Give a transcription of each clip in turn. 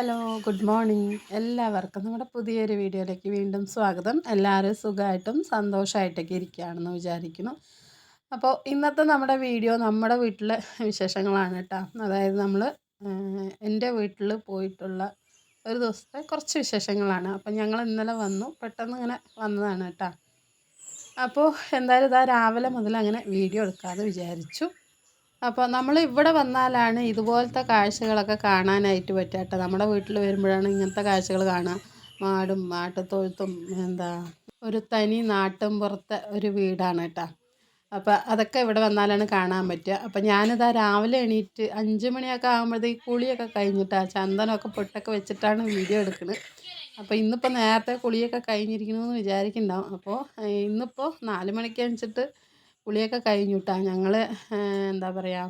Hello, good morning. എല്ലാവർക്കും നമ്മുടെ പുതിയൊരു വീഡിയോയിലേക്ക് വീണ്ടും സ്വാഗതം. എല്ലാവരും സുഖമായിട്ടും സന്തോഷമായിട്ടൊക്കെ ഇരിക്കുകയാണെന്ന് വിചാരിക്കുന്നു. അപ്പോൾ ഇന്നത്തെ നമ്മുടെ വീഡിയോ നമ്മുടെ വീട്ടിലെ വിശേഷങ്ങളാണ് കേട്ടോ. അതായത് നമ്മൾ എൻ്റെ വീട്ടിൽ പോയിട്ടുള്ള ഒരു ദിവസത്തെ കുറച്ച് വിശേഷങ്ങളാണ്. അപ്പോൾ ഞങ്ങൾ ഇന്നലെ വന്നു, പെട്ടെന്ന് ഇങ്ങനെ വന്നതാണ് കേട്ടോ. അപ്പോൾ എന്തായാലും ഇതാ രാവിലെ മുതൽ അങ്ങനെ വീഡിയോ എടുക്കാമെന്ന് വിചാരിച്ചു. അപ്പോൾ നമ്മൾ ഇവിടെ വന്നാലാണ് ഇതുപോലത്തെ കാഴ്ചകളൊക്കെ കാണാനായിട്ട് പറ്റുക കേട്ടോ. നമ്മുടെ വീട്ടിൽ വരുമ്പോഴാണ് ഇങ്ങനത്തെ കാഴ്ചകൾ കാണുക. മാടും മാട്ടുത്തൊഴുത്തും ഒരു തനി നാട്ടും പുറത്തെ ഒരു വീടാണ് കേട്ടോ. അപ്പോൾ അതൊക്കെ ഇവിടെ വന്നാലാണ് കാണാൻ പറ്റുക. അപ്പോൾ ഞാനിതാ രാവിലെ എണീറ്റ് 5 മണിയൊക്കെ ആകുമ്പോഴത്തേക്ക് കുളിയൊക്കെ കഴിഞ്ഞിട്ടാണ് ചന്ദനമൊക്കെ പൊട്ടൊക്കെ വെച്ചിട്ടാണ് വീഡിയോ എടുക്കുന്നത്. അപ്പോൾ ഇന്നിപ്പോൾ നേരത്തെ കുളിയൊക്കെ കഴിഞ്ഞിരിക്കണമെന്ന് വിചാരിക്കുന്നുണ്ടാവും. അപ്പോൾ ഇന്നിപ്പോൾ 4 മണിക്ക് എണീച്ചിട്ട് കുളിയൊക്കെ കഴിഞ്ഞു കേട്ടോ. ഞങ്ങൾ എന്താ പറയുക,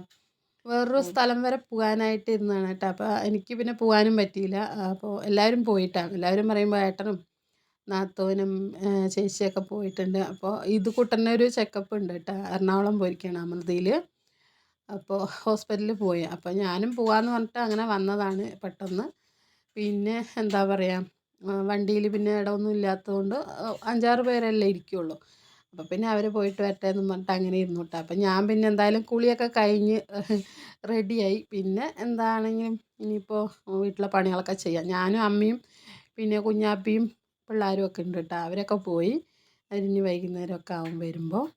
വേറൊരു സ്ഥലം വരെ പോകാനായിട്ട് ഇരുന്നതാണ് കേട്ടോ. അപ്പോൾ എനിക്ക് പിന്നെ പോകാനും പറ്റിയില്ല. അപ്പോൾ എല്ലാവരും പോയിട്ടാണ്. എല്ലാവരും പറയുമ്പോൾ ഏട്ടനും നാത്തൂനും ചേച്ചിയൊക്കെ പോയിട്ടുണ്ട്. അപ്പോൾ ഇത് കുട്ടൻ്റെ ഒരു ചെക്കപ്പ് ഉണ്ട് കേട്ടോ. എറണാകുളം പോയിരിക്കുകയാണ്, അമൃതയിൽ. അപ്പോൾ ഹോസ്പിറ്റലിൽ പോയി. അപ്പോൾ ഞാനും പോകാമെന്ന് പറഞ്ഞിട്ട് അങ്ങനെ വന്നതാണ് പെട്ടെന്ന്. പിന്നെ എന്താ പറയുക, വണ്ടിയിൽ പിന്നെ ഇടമൊന്നും ഇല്ലാത്തതുകൊണ്ട് 5-6 പേരല്ലേ ഇരിക്കുകയുള്ളൂ. അപ്പോൾ പിന്നെ അവർ പോയിട്ട് വരട്ടെ എന്നും പറഞ്ഞിട്ട് അങ്ങനെ ഇരുന്നു കേട്ടോ. അപ്പം ഞാൻ പിന്നെ എന്തായാലും കുളിയൊക്കെ കഴിഞ്ഞ് റെഡിയായി. പിന്നെ എന്താണെങ്കിലും ഇനിയിപ്പോൾ വീട്ടിലെ പണികളൊക്കെ ചെയ്യാം. ഞാനും അമ്മയും പിന്നെ കുഞ്ഞാപ്പിയും പിള്ളേരും ഒക്കെ ഉണ്ട് കേട്ടോ. അവരൊക്കെ പോയി. അതിന് വൈകുന്നേരമൊക്കെ ആവും വരുമ്പോൾ.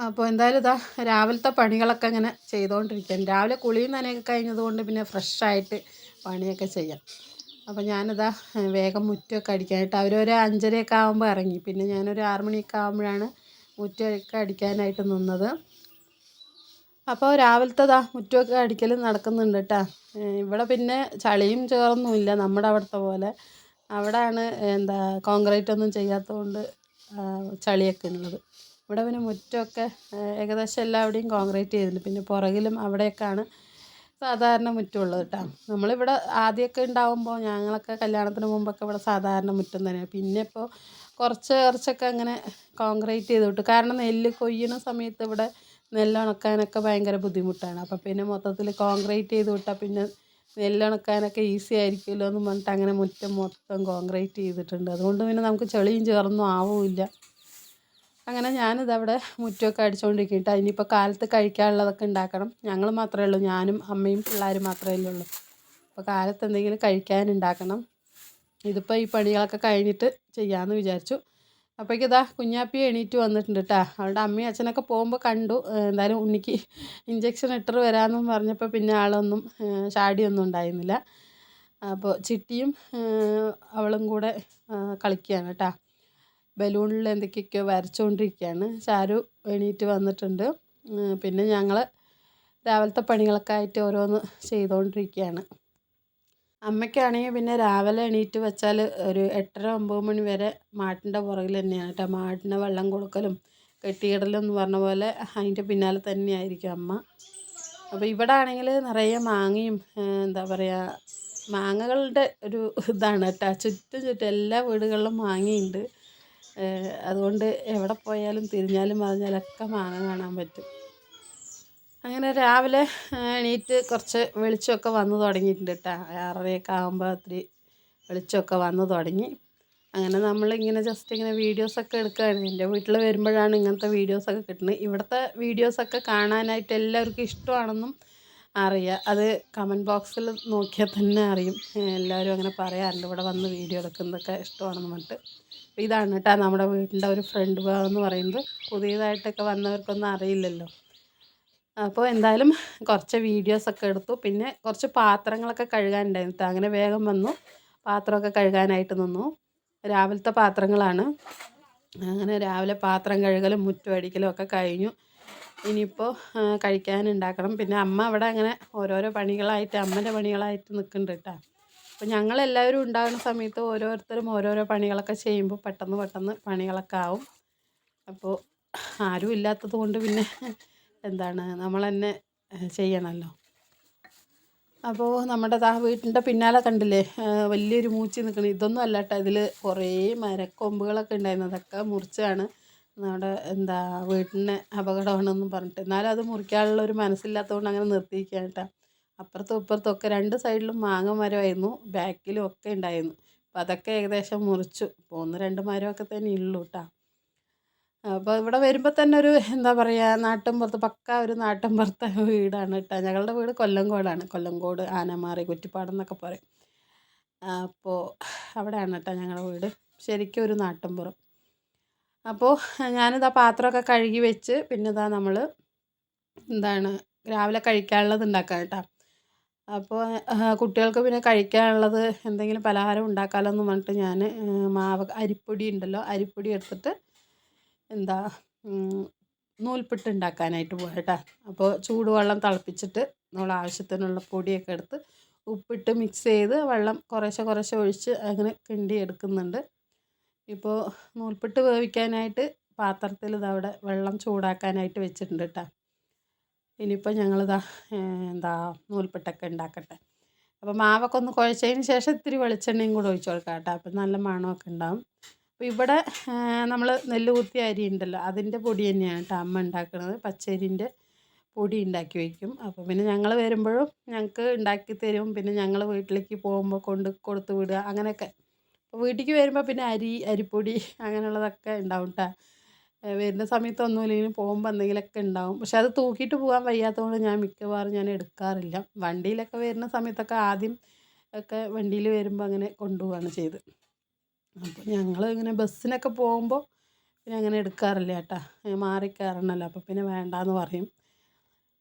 അപ്പോൾ എന്തായാലും ഇതാ രാവിലത്തെ പണികളൊക്കെ ഇങ്ങനെ ചെയ്തുകൊണ്ടിരിക്കുകയാണ്. രാവിലെ കുളിയും നനയൊക്കെ കഴിഞ്ഞതുകൊണ്ട് പിന്നെ ഫ്രഷായിട്ട് പണിയൊക്കെ ചെയ്യാം. അപ്പോൾ ഞാനിതാ വേഗം മുറ്റമൊക്കെ അടിക്കാനായിട്ട് അവരൊരു 5:30 ആകുമ്പോൾ ഇറങ്ങി. പിന്നെ ഞാനൊരു 6 മണിയൊക്കെ ആകുമ്പോഴാണ് മുറ്റമൊക്കെ അടിക്കാനായിട്ട് നിന്നത്. അപ്പോൾ രാവിലത്തെ മുറ്റമൊക്കെ അടിക്കൽ നടക്കുന്നുണ്ട് കേട്ടോ. ഇവിടെ പിന്നെ ചളിയും ചേർന്നുമില്ല നമ്മുടെ അവിടുത്തെ പോലെ. അവിടെയാണ് കോൺക്രീറ്റ് ഒന്നും ചെയ്യാത്തതുകൊണ്ട് ചളിയൊക്കെ ഉള്ളത്. ഇവിടെ പിന്നെ മുറ്റമൊക്കെ ഏകദേശം എല്ലാവിടെയും കോൺക്രീറ്റ് ചെയ്തിട്ടുണ്ട്. പിന്നെ പുറകിലും അവിടെയൊക്കെയാണ് സാധാരണ മുറ്റമുള്ളത് കേട്ടോ. നമ്മളിവിടെ ആദ്യമൊക്കെ ഉണ്ടാകുമ്പോൾ ഞങ്ങളൊക്കെ കല്യാണത്തിന് മുമ്പൊക്കെ ഇവിടെ സാധാരണ മുറ്റം തന്നെയാണ്. പിന്നെ ഇപ്പോൾ കുറച്ചൊക്കെ അങ്ങനെ കോൺക്രീറ്റ് ചെയ്ത് വിട്ടു. കാരണം നെല്ല് കൊയ്യുന്ന സമയത്ത് ഇവിടെ നെല്ലുണക്കാനൊക്കെ ഭയങ്കര ബുദ്ധിമുട്ടാണ്. അപ്പോൾ പിന്നെ മൊത്തത്തിൽ കോൺക്രീറ്റ് ചെയ്ത് വിട്ടാൽ പിന്നെ നെല്ലുണക്കാനൊക്കെ ഈസി ആയിരിക്കുമല്ലോ എന്ന് പറഞ്ഞിട്ട് അങ്ങനെ മുറ്റം മൊത്തം കോൺക്രീറ്റ് ചെയ്തിട്ടുണ്ട്. അതുകൊണ്ട് പിന്നെ നമുക്ക് ചെളിയും ചേർന്നും ആവുമില്ല. അങ്ങനെ ഞാനിതവിടെ മുറ്റമൊക്കെ അടിച്ചുകൊണ്ടിരിക്കും കേട്ടോ. ഇനിയിപ്പോൾ കാലത്ത് കഴിക്കാനുള്ളതൊക്കെ ഉണ്ടാക്കണം. ഞങ്ങൾ മാത്രമേ ഉള്ളൂ, ഞാനും അമ്മയും പിള്ളേരും മാത്രമേ ഉള്ളൂ. അപ്പോൾ കാലത്ത് എന്തെങ്കിലും കഴിക്കാനുണ്ടാക്കണം. ഇതിപ്പോൾ ഈ പണികളൊക്കെ കഴിഞ്ഞിട്ട് ചെയ്യാമെന്ന് വിചാരിച്ചു. അപ്പോഴേക്കും കുഞ്ഞാപ്പി എണീറ്റ് വന്നിട്ടുണ്ട് കേട്ടോ. അവളുടെ അമ്മയും അച്ഛനൊക്കെ പോകുമ്പോൾ കണ്ടു. എന്തായാലും ഉണ്ണിക്ക് ഇഞ്ചക്ഷൻ ഇട്ടിട്ട് വരാമെന്നും പറഞ്ഞപ്പോൾ പിന്നെ ആളൊന്നും ചാടിയൊന്നും ഉണ്ടായിരുന്നില്ല. അപ്പോൾ ചിട്ടിയും അവളും കൂടെ കളിക്കുകയാണ് കേട്ടോ. ബലൂണിൽ എന്തൊക്കെയൊക്കെയോ വരച്ചുകൊണ്ടിരിക്കുകയാണ്. ചാരു എണീറ്റ് വന്നിട്ടുണ്ട്. പിന്നെ ഞങ്ങൾ രാവിലത്തെ പണികളൊക്കെ ആയിട്ട് ഓരോന്ന് ചെയ്തുകൊണ്ടിരിക്കുകയാണ്. അമ്മയ്ക്കാണെങ്കിൽ പിന്നെ രാവിലെ എണീറ്റ് വെച്ചാൽ ഒരു 8:30-9 മണി വരെ മാട്ടിൻ്റെ പുറകിൽ തന്നെയാണ് കേട്ടോ. മാട്ടിന് വെള്ളം കൊടുക്കലും കെട്ടിയിടലും എന്ന് പറഞ്ഞ പോലെ അതിൻ്റെ പിന്നാലെ തന്നെയായിരിക്കും അമ്മ. അപ്പോൾ ഇവിടെ ആണെങ്കിൽ നിറയെ മാങ്ങയും എന്താ പറയുക, മാങ്ങകളുടെ ഒരു ഇതാണ് കേട്ടോ. ചുറ്റും എല്ലാ വീടുകളിലും മാങ്ങയുണ്ട്. അതുകൊണ്ട് എവിടെ പോയാലും തിരിഞ്ഞാലും മറിഞ്ഞാലൊക്കെ മാങ്ങ കാണാൻ പറ്റും. അങ്ങനെ രാവിലെ എണീറ്റ് കുറച്ച് വെളിച്ചമൊക്കെ വന്നു തുടങ്ങിയിട്ടുണ്ട് കേട്ടോ. 6:30 ആകുമ്പോൾ ഇത്തിരി വെളിച്ചമൊക്കെ വന്നു തുടങ്ങി. അങ്ങനെ നമ്മളിങ്ങനെ ജസ്റ്റ് ഇങ്ങനെ വീഡിയോസൊക്കെ എടുക്കുകയാണ്. എൻ്റെ വീട്ടിൽ വരുമ്പോഴാണ് ഇങ്ങനത്തെ വീഡിയോസൊക്കെ കിട്ടുന്നത്. ഇവിടുത്തെ വീഡിയോസൊക്കെ കാണാനായിട്ട് എല്ലാവർക്കും ഇഷ്ടമാണെന്നും അറിയാം. അത് കമൻറ്റ് ബോക്സിൽ നോക്കിയാൽ തന്നെ അറിയും. എല്ലാവരും അങ്ങനെ പറയാറുണ്ട് ഇവിടെ വന്ന് വീഡിയോ എടുക്കുന്നതൊക്കെ ഇഷ്ടമാണെന്ന് പറഞ്ഞിട്ട്. അപ്പോൾ ഇതാണ് കേട്ടോ നമ്മുടെ വീടിൻ്റെ ഒരു ഫ്രണ്ട് ഭാഗം എന്ന് പറയുന്നത്. പുതിയതായിട്ടൊക്കെ വന്നവർക്കൊന്നും അറിയില്ലല്ലോ. അപ്പോൾ എന്തായാലും കുറച്ച് വീഡിയോസൊക്കെ എടുത്തു. പിന്നെ കുറച്ച് പാത്രങ്ങളൊക്കെ കഴുകാനുണ്ടായിരുന്നു കേട്ടോ. അങ്ങനെ വേഗം വന്നു പാത്രമൊക്കെ കഴുകാനായിട്ട് നിന്നു. രാവിലത്തെ പാത്രങ്ങളാണ്. അങ്ങനെ രാവിലെ പാത്രം കഴുകലും മുറ്റം അടിക്കലും ഒക്കെ കഴിഞ്ഞു. ഇനിയിപ്പോൾ കഴിക്കാനുണ്ടാക്കണം. പിന്നെ അമ്മ അവിടെ അങ്ങനെ ഓരോരോ പണികളായിട്ട് അമ്മൻ്റെ പണികളായിട്ട് നിൽക്കുന്നുണ്ട് കേട്ടോ. അപ്പോൾ ഞങ്ങളെല്ലാവരും ഉണ്ടാകുന്ന സമയത്ത് ഓരോരുത്തരും ഓരോരോ പണികളൊക്കെ ചെയ്യുമ്പോൾ പെട്ടെന്ന് പണികളൊക്കെ ആവും. അപ്പോൾ ആരും ഇല്ലാത്തത് കൊണ്ട് പിന്നെ നമ്മൾ തന്നെ ചെയ്യണമല്ലോ. അപ്പോൾ നമ്മുടെ വീട്ടിൻ്റെ പിന്നാലെ കണ്ടില്ലേ വലിയൊരു മൂച്ചി നിൽക്കണം. ഇതൊന്നും അല്ല കേട്ടോ, ഇതിൽ കുറേ മരക്കൊമ്പുകളൊക്കെ ഉണ്ടായിരുന്നു. അതൊക്കെ മുറിച്ചാണ് നമ്മുടെ വീട്ടിന് അപകടമാണെന്നും പറഞ്ഞിട്ട്. എന്നാലും അത് മുറിക്കാനുള്ള ഒരു മനസ്സില്ലാത്തതുകൊണ്ട് അങ്ങനെ നിർത്തിയിരിക്കുകയാണ് കേട്ടോ. അപ്പുറത്തും ഇപ്പുറത്തും ഒക്കെ 2 സൈഡിലും മാങ്ങ മരമായിരുന്നു, ബാക്കിലും ഒക്കെ ഉണ്ടായിരുന്നു. അപ്പം അതൊക്കെ ഏകദേശം മുറിച്ചു. ഇപ്പോൾ 1, 2 മരമൊക്കെ തന്നെ ഉള്ളൂ കേട്ടോ. അപ്പോൾ ഇവിടെ വരുമ്പോൾ തന്നെ ഒരു എന്താ പറയുക, നാട്ടിൻപുറത്ത് പക്കാ ഒരു നാട്ടിൻപുറത്തെ വീടാണ് കേട്ടോ. ഞങ്ങളുടെ വീട് കൊല്ലങ്കോടാണ്. കൊല്ലങ്കോട്, ആനമാറി, കുറ്റിപ്പാടം എന്നൊക്കെ പറയും. അപ്പോൾ അവിടെയാണ് കേട്ടോ ഞങ്ങളുടെ വീട്, ശരിക്കും ഒരു നാട്ടിൻപുറം. അപ്പോൾ ഞാനിതാ പാത്രമൊക്കെ കഴുകി വെച്ച് പിന്നെ ഇതാ നമ്മൾ എന്താണ് രാവിലെ കഴിക്കാനുള്ളത് ഉണ്ടാക്കാം കേട്ടോ. അപ്പോൾ കുട്ടികൾക്ക് പിന്നെ കഴിക്കാനുള്ളത് എന്തെങ്കിലും പലഹാരം ഉണ്ടാക്കാമല്ലോ എന്ന് പറഞ്ഞിട്ട് ഞാൻ മാവ് അരിപ്പൊടി ഉണ്ടല്ലോ, അരിപ്പൊടി എടുത്തിട്ട് എന്താ നൂൽപുട്ട് ഉണ്ടാക്കാനായിട്ട് പോകാം കേട്ടോ. അപ്പോൾ ചൂടുവെള്ളം തിളപ്പിച്ചിട്ട് നമ്മൾ ആവശ്യത്തിനുള്ള പൊടിയൊക്കെ എടുത്ത് ഉപ്പിട്ട് മിക്സ് ചെയ്ത് വെള്ളം കുറേശ്ശെ കുറേശ്ശെ ഒഴിച്ച് അങ്ങനെ കിണ്ടി എടുക്കുന്നുണ്ട്. ഇപ്പോൾ നൂൽപുട്ട് വേവിക്കാനായിട്ട് പാത്രത്തിൽ ഇതവിടെ വെള്ളം ചൂടാക്കാനായിട്ട് വെച്ചിട്ടുണ്ട് കേട്ടോ. ഇനിയിപ്പോൾ ഞങ്ങളിതാ എന്താ നൂൽപുട്ടൊക്കെ ഉണ്ടാക്കട്ടെ. അപ്പോൾ മാവൊക്കെ ഒന്ന് കുഴച്ചതിന് ശേഷം ഇത്തിരി വെളിച്ചെണ്ണയും കൂടെ ഒഴിച്ച് കൊടുക്കാം കേട്ടോ. അപ്പം നല്ല മണമൊക്കെ ഉണ്ടാവും. അപ്പോൾ ഇവിടെ നമ്മൾ നെല്ല് കുത്തിയ അരി ഉണ്ടല്ലോ, അതിൻ്റെ പൊടി തന്നെയാണ് കേട്ടോ അമ്മ ഉണ്ടാക്കുന്നത്. പച്ചരിൻ്റെ പൊടി ഉണ്ടാക്കി വയ്ക്കും. അപ്പോൾ പിന്നെ ഞങ്ങൾ വരുമ്പോഴും ഞങ്ങൾക്ക് ഉണ്ടാക്കി തരും. പിന്നെ ഞങ്ങൾ വീട്ടിലേക്ക് പോകുമ്പോൾ കൊടുത്ത് വിടുക അങ്ങനെയൊക്കെ. അപ്പോൾ വീട്ടിലേക്ക് വരുമ്പോൾ പിന്നെ അരിപ്പൊടി അങ്ങനെയുള്ളതൊക്കെ ഉണ്ടാവും കേട്ടോ. വരുന്ന സമയത്തൊന്നുമില്ലെങ്കിലും പോകുമ്പോൾ എന്തെങ്കിലുമൊക്കെ ഉണ്ടാവും. പക്ഷെ അത് തൂക്കിയിട്ട് പോകാൻ വയ്യാത്തതുകൊണ്ട് ഞാൻ മിക്കവാറും ഞാൻ എടുക്കാറില്ല. വണ്ടിയിലൊക്കെ വരുന്ന സമയത്തൊക്കെ ആദ്യം ഒക്കെ വണ്ടിയിൽ വരുമ്പോൾ അങ്ങനെ കൊണ്ടുപോവുകയാണ് ചെയ്ത്. അപ്പോൾ ഞങ്ങൾ ഇങ്ങനെ ബസ്സിനൊക്കെ പോകുമ്പോൾ പിന്നെ അങ്ങനെ എടുക്കാറില്ല കേട്ടോ. മാറിക്കയറണമല്ലോ, അപ്പോൾ പിന്നെ വേണ്ടാന്ന് പറയും.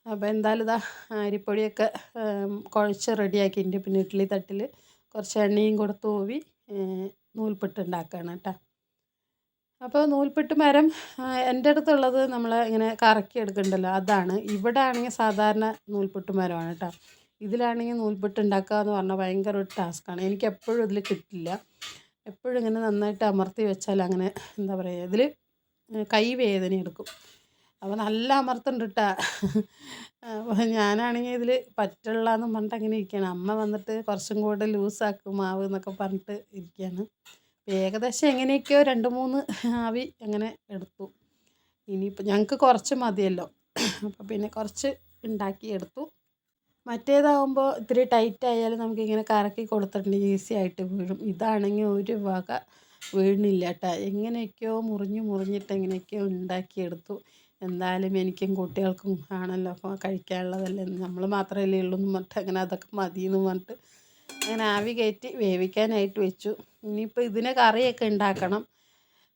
അപ്പോൾ എന്തായാലും ഇതാ അരിപ്പൊടിയൊക്കെ കുഴച്ച് റെഡിയാക്കിയിട്ടുണ്ട്. പിന്നെ ഇഡ്ഡലി തട്ടിൽ കുറച്ച് എണ്ണയും കൂടെ തൂവി നൂൽപുട്ട് ഉണ്ടാക്കുകയാണ് കേട്ടോ. അപ്പോൾ നൂൽപുട്ട് മരം എൻ്റെ അടുത്തുള്ളത് നമ്മൾ ഇങ്ങനെ കറക്കി എടുക്കണ്ടല്ലോ, അതാണ്. ഇവിടെ ആണെങ്കിൽ സാധാരണ നൂൽപുട്ട് മരമാണ് കേട്ടോ. ഇതിലാണെങ്കിൽ നൂൽപുട്ട് ഉണ്ടാക്കുക എന്ന് പറഞ്ഞാൽ ഭയങ്കര ഒരു ടാസ്ക്കാണ്. എനിക്ക് എപ്പോഴും ഇതിൽ കിട്ടില്ല. എപ്പോഴും ഇങ്ങനെ നന്നായിട്ട് അമർത്തി വെച്ചാൽ അങ്ങനെ എന്താ പറയുക, ഇതിൽ കൈ വേദന എടുക്കും. അപ്പോൾ നല്ല അമർത്തുണ്ട് കേട്ടോ. അപ്പോൾ ഞാനാണെങ്കിൽ ഇതിൽ പറ്റുള്ള എന്ന് പറഞ്ഞിട്ട് അങ്ങനെ ഇരിക്കുകയാണ്. അമ്മ വന്നിട്ട് കുറച്ചും കൂടെ ലൂസാക്കും മാവ് എന്നൊക്കെ പറഞ്ഞിട്ട് ഇരിക്കുകയാണ്. ഏകദേശം എങ്ങനെയൊക്കെയോ 2-3 ആവി അങ്ങനെ എടുത്തു. ഇനിയിപ്പോൾ ഞങ്ങൾക്ക് കുറച്ച് മതിയല്ലോ, അപ്പോൾ പിന്നെ കുറച്ച് ഉണ്ടാക്കി എടുത്തു. മറ്റേതാകുമ്പോൾ ഇത്തിരി ടൈറ്റ് ആയാലും നമുക്കിങ്ങനെ കറക്കി കൊടുത്തിട്ടുണ്ടെങ്കിൽ ഈസി ആയിട്ട് വീഴും. ഇതാണെങ്കിൽ ഒരു വക വീഴുന്നില്ല കേട്ടോ. എങ്ങനെയൊക്കെയോ മുറിഞ്ഞിട്ട് എങ്ങനെയൊക്കെയോ ഉണ്ടാക്കിയെടുത്തു. എന്തായാലും എനിക്കും കുട്ടികൾക്കും ആണല്ലോ, അപ്പോൾ കഴിക്കാനുള്ളതല്ലേ, നമ്മൾ മാത്രമല്ലേ ഉള്ളൂ എന്ന് പറഞ്ഞിട്ട് അങ്ങനെ അതൊക്കെ മതിയെന്ന് പറഞ്ഞിട്ട് അങ്ങനെ ആവി കയറ്റി വേവിക്കാനായിട്ട് വെച്ചു. ഇനിയിപ്പോൾ ഇതിന് കറിയൊക്കെ ഉണ്ടാക്കണം.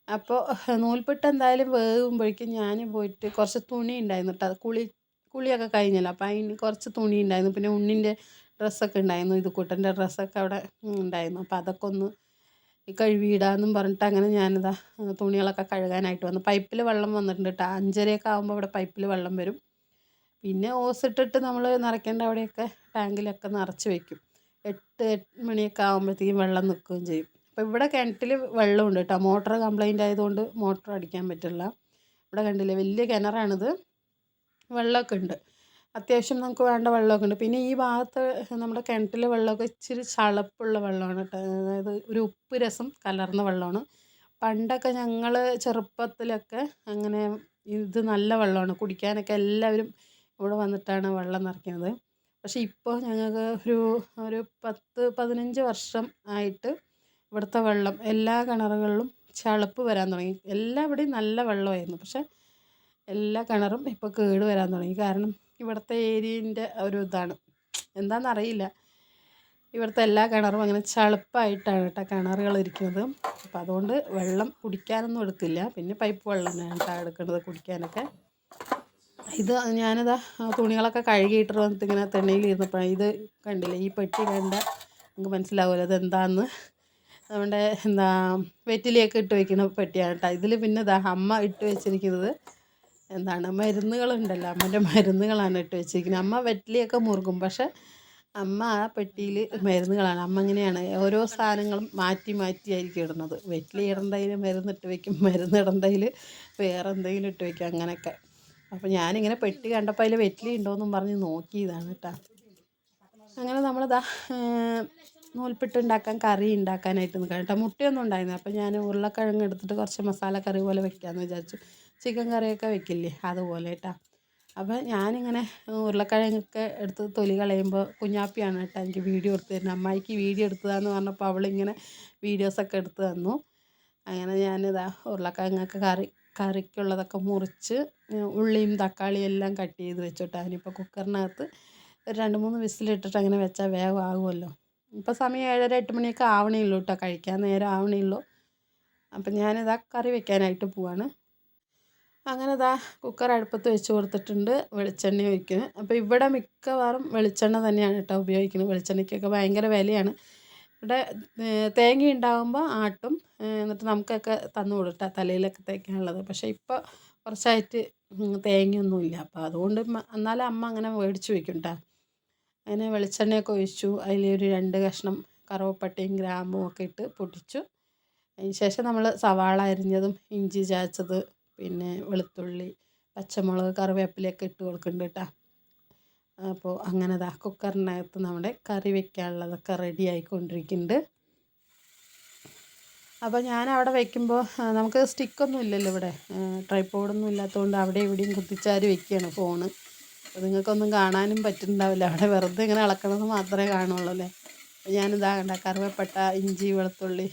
അപ്പോൾ നൂൽപുട്ട് എന്തായാലും വേകുമ്പോഴേക്കും ഞാൻ പോയിട്ട് കുറച്ച് തുണി ഉണ്ടായിരുന്നു കേട്ടോ. അത് കുളിയൊക്കെ കഴിഞ്ഞല്ലോ, അപ്പോൾ അതിന് കുറച്ച് തുണി ഉണ്ടായിരുന്നു. പിന്നെ ഉണ്ണിൻ്റെ ഡ്രസ്സൊക്കെ ഉണ്ടായിരുന്നു, ഇത് കൂട്ടൻ്റെ ഡ്രസ്സൊക്കെ അവിടെ ഉണ്ടായിരുന്നു. അപ്പോൾ അതൊക്കെ ഒന്ന് കഴുകിയിടാമെന്നും പറഞ്ഞിട്ട് അങ്ങനെ ഞാനിതാ തുണികളൊക്കെ കഴുകാനായിട്ട് വന്നു. പൈപ്പിൽ വെള്ളം വന്നിട്ടുണ്ട് കേട്ടോ. 5:30 ആകുമ്പോൾ ഇവിടെ പൈപ്പിൽ വെള്ളം വരും. പിന്നെ ഓസിട്ടിട്ട് നമ്മൾ നിറയ്ക്കേണ്ട അവിടെയൊക്കെ ടാങ്കിലൊക്കെ നിറച്ച് വയ്ക്കും. 8 മണിയൊക്കെ ആകുമ്പോഴത്തേക്കും വെള്ളം നിൽക്കുകയും ചെയ്യും. അപ്പോൾ ഇവിടെ കിണറ്റിൽ വെള്ളമുണ്ട് കേട്ടോ. മോട്ടർ കംപ്ലൈൻ്റ് ആയതുകൊണ്ട് മോട്ടർ അടിക്കാൻ പറ്റില്ല. ഇവിടെ കണ്ടില്ലേ, വലിയ കിണറാണിത്. വെള്ളമൊക്കെ ഉണ്ട്, അത്യാവശ്യം നമുക്ക് വേണ്ട വെള്ളമൊക്കെ ഉണ്ട്. പിന്നെ ഈ ഭാഗത്ത് നമ്മുടെ കിണറ്റിലെ വെള്ളമൊക്കെ ഇച്ചിരി ചളപ്പുള്ള വെള്ളമാണ് കേട്ടോ. അതായത് ഒരു ഉപ്പ് രസം കലർന്ന വെള്ളമാണ്. പണ്ടൊക്കെ ഞങ്ങൾ ചെറുപ്പത്തിലൊക്കെ അങ്ങനെ ഇത് നല്ല വെള്ളമാണ് കുടിക്കാനൊക്കെ. എല്ലാവരും ഇവിടെ വന്നിട്ടാണ് വെള്ളം നിറയ്ക്കുന്നത്. പക്ഷേ ഇപ്പോൾ ഞങ്ങൾക്ക് ഒരു 10-15 വർഷം ആയിട്ട് ഇവിടുത്തെ വെള്ളം എല്ലാ കിണറുകളിലും ചളുപ്പ് വരാൻ തുടങ്ങി. എല്ലാവിടെയും നല്ല വെള്ളമായിരുന്നു, പക്ഷേ എല്ലാ കിണറും ഇപ്പോൾ കേട് വരാൻ തുടങ്ങി. കാരണം ഇവിടുത്തെ ഏരിയൻ്റെ ഒരു ഇതാണ്, എന്താണെന്നറിയില്ല. ഇവിടുത്തെ എല്ലാ കിണറും അങ്ങനെ ചളുപ്പായിട്ടാണ് കേട്ടോ കിണറുകൾ ഇരിക്കുന്നത്. അപ്പോൾ അതുകൊണ്ട് വെള്ളം കുടിക്കാനൊന്നും എടുക്കില്ല. പിന്നെ പൈപ്പ് വെള്ളം തന്നെയാണ് കേട്ടോ എടുക്കുന്നത് കുടിക്കാനൊക്കെ. ഇത് ഞാനിതാ തുണികളൊക്കെ കഴുകിയിട്ട് വന്നിട്ട് ഇങ്ങനെ തെണ്ണയിൽ ഇരുന്നപ്പോഴാണ് ഇത് കണ്ടില്ലേ, ഈ പെട്ടി കണ്ട നിങ്ങൾക്ക് മനസ്സിലാവുമല്ലോ അതെന്താണെന്ന്. നമ്മുടെ വെറ്റിലയൊക്കെ ഇട്ട് വയ്ക്കുന്ന പെട്ടിയാണ് കേട്ടോ. ഇതിൽ പിന്നെ ഇതാ അമ്മ ഇട്ട് വെച്ചിരിക്കുന്നത് മരുന്നുകളുണ്ടല്ലോ, അമ്മൻ്റെ മരുന്നുകളാണ് ഇട്ട് വെച്ചിരിക്കുന്നത്. അമ്മ വെറ്റിലയൊക്കെ മുറുകും, പക്ഷേ അമ്മ ആ പെട്ടിയിൽ മരുന്നുകളാണ്. അമ്മ ഇങ്ങനെയാണ് ഓരോ സാധനങ്ങളും മാറ്റിയായിരിക്കും ഇടുന്നത്. വെറ്റില ഇടേണ്ടതിൽ മരുന്നിട്ട് വയ്ക്കും, മരുന്ന് ഇടേണ്ടതിൽ വേറെ എന്തെങ്കിലും ഇട്ട് വയ്ക്കും, അങ്ങനെയൊക്കെ. അപ്പോൾ ഞാനിങ്ങനെ പെട്ടി കണ്ടപ്പോൾ അതിൽ വെറ്റില ഉണ്ടോയെന്നും പറഞ്ഞ് നോക്കിയതാണ് കേട്ടോ. അങ്ങനെ നമ്മളിതാ നൂൽപുട്ട് ഉണ്ടാക്കാൻ കറി ഉണ്ടാക്കാനായിട്ട് നിൽക്കാം കേട്ടോ. മുട്ടയൊന്നും ഉണ്ടായിരുന്നു. അപ്പോൾ ഞാൻ ഉരുളക്കിഴങ്ങ് എടുത്തിട്ട് കുറച്ച് മസാല കറി പോലെ വെക്കാമെന്ന് വിചാരിച്ചു. ചിക്കൻ കറിയൊക്കെ വെക്കില്ലേ അതുപോലെ കേട്ടോ. അപ്പോൾ ഞാനിങ്ങനെ ഉരുളക്കിഴങ്ങൊക്കെ എടുത്ത് തൊലി കളയുമ്പോൾ കുഞ്ഞാപ്പിയാണ് കേട്ടോ എനിക്ക് വീഡിയോ എടുത്ത് തരുന്നത്. അമ്മായിക്ക് വീഡിയോ എടുത്തതാന്ന് പറഞ്ഞപ്പോൾ അവളിങ്ങനെ വീഡിയോസൊക്കെ എടുത്ത് തന്നു. അങ്ങനെ ഞാനിതാ ഉരുളക്കിഴങ്ങൊക്കെ കറിക്കുള്ളതൊക്കെ മുറിച്ച് ഉള്ളിയും തക്കാളിയും എല്ലാം കട്ട് ചെയ്ത് വെച്ചോട്ടെ. അതിനിപ്പോൾ കുക്കറിനകത്ത് ഒരു 2-3 വിസിലിട്ടിട്ട് അങ്ങനെ വെച്ചാൽ വേഗം ആകുമല്ലോ. ഇപ്പോൾ സമയം 7:30-8 മണിയൊക്കെ ആവണേ ഉള്ളൂ കേട്ടോ, കഴിക്കാൻ നേരം ആവണേ ഉള്ളൂ. അപ്പം ഞാനിതാ കറി വെക്കാനായിട്ട് പോവാണ്. അങ്ങനെ ഇതാ കുക്കർ അടുപ്പത്ത് വെച്ച് കൊടുത്തിട്ടുണ്ട്. വെളിച്ചെണ്ണ ഒഴിക്കുന്നത്. അപ്പോൾ ഇവിടെ മിക്കവാറും വെളിച്ചെണ്ണ തന്നെയാണ് കേട്ടോ ഉപയോഗിക്കുന്നത്. വെളിച്ചെണ്ണയ്ക്കൊക്കെ ഭയങ്കര വിലയാണ്. ഇവിടെ തേങ്ങ ഉണ്ടാകുമ്പോൾ ആട്ടും, എന്നിട്ട് നമുക്കൊക്കെ തന്നു കൊടുത്താൽ തലയിലൊക്കെ തേക്കാനുള്ളത്. പക്ഷേ ഇപ്പോൾ കുറച്ചായിട്ട് തേങ്ങയൊന്നുമില്ല. അപ്പോൾ അതുകൊണ്ട് എന്നാലും അമ്മ അങ്ങനെ മേടിച്ച് വയ്ക്കും കേട്ടോ. അങ്ങനെ വെളിച്ചെണ്ണയൊക്കെ ഒഴിച്ചു. അതിലൊരു 2 കഷ്ണം കറുവപ്പട്ടയും ഗ്രാമ്പും ഒക്കെ ഇട്ട് പൊട്ടിച്ചു. അതിന് ശേഷം നമ്മൾ സവാള അരിഞ്ഞതും ഇഞ്ചി ചതച്ചത് പിന്നെ വെളുത്തുള്ളി പച്ചമുളക് കറിവേപ്പിലയൊക്കെ ഇട്ട് കൊടുക്കുന്നുണ്ട് കേട്ടോ. അപ്പോൾ അങ്ങനെ ദാ കുക്കറിനകത്ത് നമ്മുടെ കറി വെക്കാനുള്ളതൊക്കെ റെഡി ആയിക്കൊണ്ടിരിക്കുന്നുണ്ട്. അപ്പോൾ ഞാൻ അവിടെ വയ്ക്കുമ്പോൾ നമുക്ക് സ്റ്റിക്കൊന്നും ഇല്ലല്ലോ ഇവിടെ, ട്രൈപോഡൊന്നും ഇല്ലാത്തതുകൊണ്ട് അവിടെ ഇവിടെയും കുത്തിച്ചാരി വെക്കുകയാണ് ഫോണ്. അപ്പോൾ നിങ്ങൾക്കൊന്നും കാണാനും പറ്റുന്നുണ്ടാവില്ല, അവിടെ വെറുതെ ഇങ്ങനെ ഇളക്കണമെന്ന് മാത്രമേ കാണുള്ളൂ അല്ലേ. ഞാനിതാ കണ്ട കറിവേപ്പട്ട ഇഞ്ചി വെളുത്തുള്ളി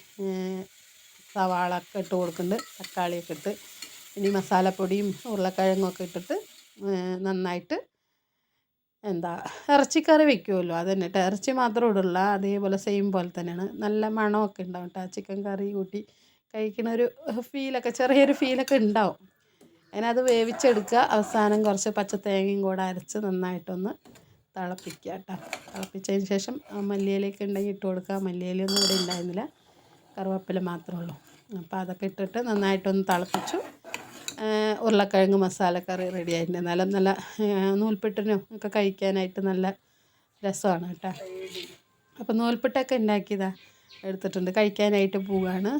സവാള ഒക്കെ ഇട്ട് കൊടുക്കുന്നുണ്ട്, തക്കാളിയൊക്കെ ഇട്ട് ഇനി മസാലപ്പൊടിയും ഉരുളക്കിഴങ്ങൊക്കെ ഇട്ടിട്ട് നന്നായിട്ട് ഇറച്ചിക്കറി വെക്കുമല്ലോ അത് തന്നെ കേട്ടോ. ഇറച്ചി മാത്രം ഇടില്ല, അതേപോലെ സെയിം പോലെ തന്നെയാണ്. നല്ല മണമൊക്കെ ഉണ്ടാവും കേട്ടോ. ചിക്കൻ കറി കൂട്ടി കഴിക്കുന്ന ഒരു ഫീലൊക്കെ ചെറിയൊരു ഫീലൊക്കെ ഉണ്ടാവും. അതിനത് വേവിച്ചെടുക്കുക. അവസാനം കുറച്ച് പച്ച തേങ്ങയും കൂടെ അരച്ച് നന്നായിട്ടൊന്ന് തിളപ്പിക്കുക കേട്ടോ. തിളപ്പിച്ചതിന് ശേഷം മല്ലിയിലയൊക്കെ ഉണ്ടെങ്കിൽ ഇട്ട് കൊടുക്കുക. മല്ലിയിലയൊന്നും ഇവിടെ ഉണ്ടായിരുന്നില്ല, കറുവേപ്പില മാത്രമേ ഉള്ളൂ. അപ്പോൾ അതൊക്കെ ഇട്ടിട്ട് നന്നായിട്ടൊന്ന് തിളപ്പിച്ചു. ഉരുളക്കിഴങ്ങ് മസാലക്കറി റെഡി ആയിട്ടുണ്ട്. നല്ല നൂൽപുട്ടിനും ഒക്കെ കഴിക്കാനായിട്ട് നല്ല രസമാണ് കേട്ടോ. അപ്പോൾ നൂൽപുട്ടൊക്കെ ഉണ്ടാക്കിയതാ എടുത്തിട്ടുണ്ട്, കഴിക്കാനായിട്ട് പോവുകയാണ്.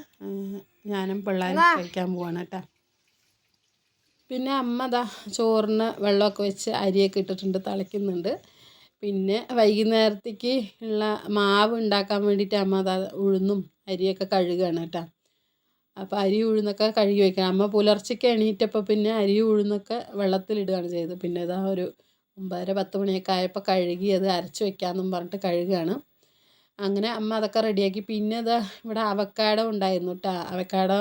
ഞാനും പിള്ളേരും കഴിക്കാൻ പോവാണ് കേട്ടോ. പിന്നെ അമ്മ ദാ ചോറിന് വെള്ളമൊക്കെ വെച്ച് അരിയൊക്കെ ഇട്ടിട്ടുണ്ട്, തിളയ്ക്കുന്നുണ്ട്. പിന്നെ വൈകുന്നേരത്തേക്ക് ഉള്ള മാവ് ഉണ്ടാക്കാൻ വേണ്ടിയിട്ട് അമ്മ ദാ ഉഴുന്നും അരിയൊക്കെ കഴുകുകയാണ് കേട്ടോ. അപ്പോൾ അരി ഉഴുന്നൊക്കെ കഴുകി വയ്ക്കണം. അമ്മ പുലർച്ചയ്ക്ക് എണീറ്റപ്പോൾ പിന്നെ അരി ഉഴുന്നൊക്കെ വെള്ളത്തിലിടുകയാണ് ചെയ്തത്. പിന്നെ ഇതാ ഒരു 9-10 മണിയൊക്കെ ആയപ്പോൾ കഴുകി അത് അരച്ച് വയ്ക്കാമെന്നും പറഞ്ഞിട്ട് കഴുകുകയാണ്. അങ്ങനെ അമ്മ അതൊക്കെ റെഡിയാക്കി. പിന്നെ ഇതാ ഇവിടെ അവക്കാഡോ ഉണ്ടായിരുന്നു കേട്ടോ. അവക്കാഡോ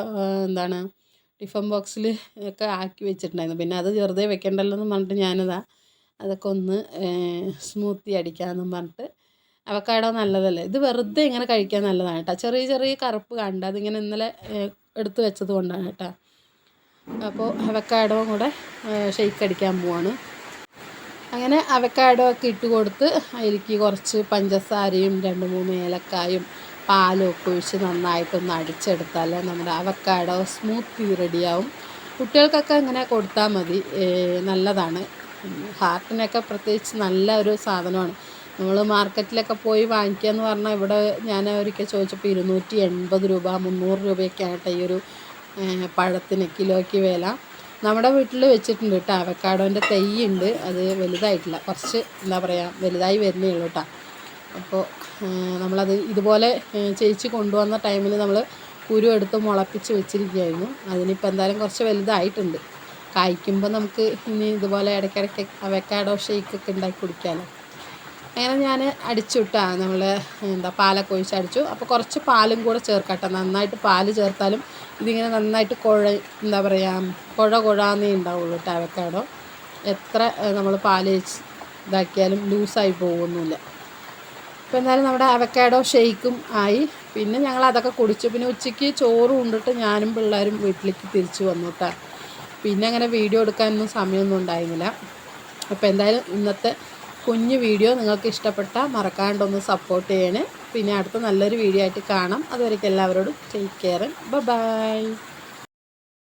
ടിഫിൻ ബോക്സിൽ ഒക്കെ ആക്കി വെച്ചിട്ടുണ്ടായിരുന്നു. പിന്നെ അത് വെറുതെ വെക്കണ്ടല്ലോ എന്ന് പറഞ്ഞിട്ട് ഞാനിതാ അതൊക്കെ ഒന്ന് സ്മൂത്തി അടിക്കാമെന്നും പറഞ്ഞിട്ട്. അവക്കാഡോ നല്ലതല്ലേ, ഇത് വെറുതെ ഇങ്ങനെ കഴിക്കാൻ നല്ലതാണ് കേട്ടോ. ചെറിയ കറുപ്പ് കണ്ട് അതിങ്ങനെ ഇന്നലെ എടുത്ത് വെച്ചത് കൊണ്ടാണ് കേട്ടോ. അപ്പോൾ അവക്കാഡോ കൂടെ ഷെയ്ക്ക് അടിക്കാൻ പോവാണ്. അങ്ങനെ അവക്കാഡോ ഒക്കെ ഇട്ട് കൊടുത്ത് അതിലേക്ക് കുറച്ച് പഞ്ചസാരയും 2-3 ഏലക്കായും പാലും ഒക്കെ ഒഴിച്ച് നന്നായിട്ടൊന്ന് അടിച്ചെടുത്താൽ നമ്മുടെ അവക്കാഡോ സ്മൂത്തി റെഡിയാവും. കുട്ടികൾക്കൊക്കെ ഇങ്ങനെ കൊടുത്താൽ മതി, നല്ലതാണ്. ഹാർട്ടിനൊക്കെ പ്രത്യേകിച്ച് നല്ല ഒരു സാധനമാണ്. നമ്മൾ മാർക്കറ്റിലൊക്കെ പോയി വാങ്ങിക്കുക എന്ന് പറഞ്ഞാൽ ഇവിടെ ഞാൻ ഒരിക്കൽ ചോദിച്ചപ്പോൾ 280 രൂപ 300 രൂപയൊക്കെയാണ് കേട്ടോ ഈ ഒരു പഴത്തിന് കിലോയ്ക്ക് വില. നമ്മുടെ വീട്ടിൽ വെച്ചിട്ടുണ്ട് കേട്ടോ, അവക്കാഡോൻ്റെ തൈ ഉണ്ട്. അത് വലുതായിട്ടില്ല, കുറച്ച് വലുതായി വരുന്നേ ഉള്ളൂ കേട്ടോ. അപ്പോൾ നമ്മളത് ഇതുപോലെ ചേച്ചി കൊണ്ടുവന്ന ടൈമിൽ നമ്മൾ കുരു എടുത്ത് മുളപ്പിച്ച് വെച്ചിരിക്കുകയായിരുന്നു. അതിനിപ്പോൾ എന്തായാലും കുറച്ച് വലുതായിട്ടുണ്ട്. കായ്ക്കുമ്പോൾ നമുക്ക് ഇനി ഇതുപോലെ ഇടയ്ക്കിടയ്ക്ക് അവക്കാഡോ ഷേക്കൊക്കെ ഉണ്ടാക്കി കുടിക്കാമല്ലോ. അങ്ങനെ ഞാൻ അടിച്ചു വിട്ടാൽ നമ്മൾ പാലൊക്കെ ഒഴിച്ച് അടിച്ചു. അപ്പോൾ കുറച്ച് പാലും കൂടെ ചേർക്കട്ടെ. നന്നായിട്ട് പാല് ചേർത്താലും ഇതിങ്ങനെ നന്നായിട്ട് കുഴാന്നേ ഉണ്ടാവുള്ളൂ കേട്ടോ അവക്കാഡോ. എത്ര നമ്മൾ പാല് ഇതാക്കിയാലും ലൂസായി പോകുമൊന്നുമില്ല. അപ്പോൾ എന്തായാലും നമ്മുടെ അവക്കാഡോ ഷെയ്ക്കും ആയി. പിന്നെ ഞങ്ങൾ അതൊക്കെ കുടിച്ചു. പിന്നെ ഉച്ചയ്ക്ക് ചോറ് കൊണ്ടിട്ട് ഞാനും പിള്ളേരും വീട്ടിലേക്ക് തിരിച്ചു വന്നു കേട്ടോ. പിന്നെ അങ്ങനെ വീഡിയോ എടുക്കാനൊന്നും സമയമൊന്നും ഉണ്ടായിരുന്നില്ല. അപ്പോൾ എന്തായാലും ഇന്നത്തെ കുഞ്ഞു വീഡിയോ നിങ്ങൾക്ക് ഇഷ്ടപ്പെട്ടാൽ മറക്കാണ്ടൊന്ന് സപ്പോർട്ട് ചെയ്യണേ. പിന്നെ അടുത്ത നല്ലൊരു വീഡിയോ ആയിട്ട് കാണാം. അതുവരേക്കും എല്ലാവരോടും ടേക്ക് കെയർ, ബൈ.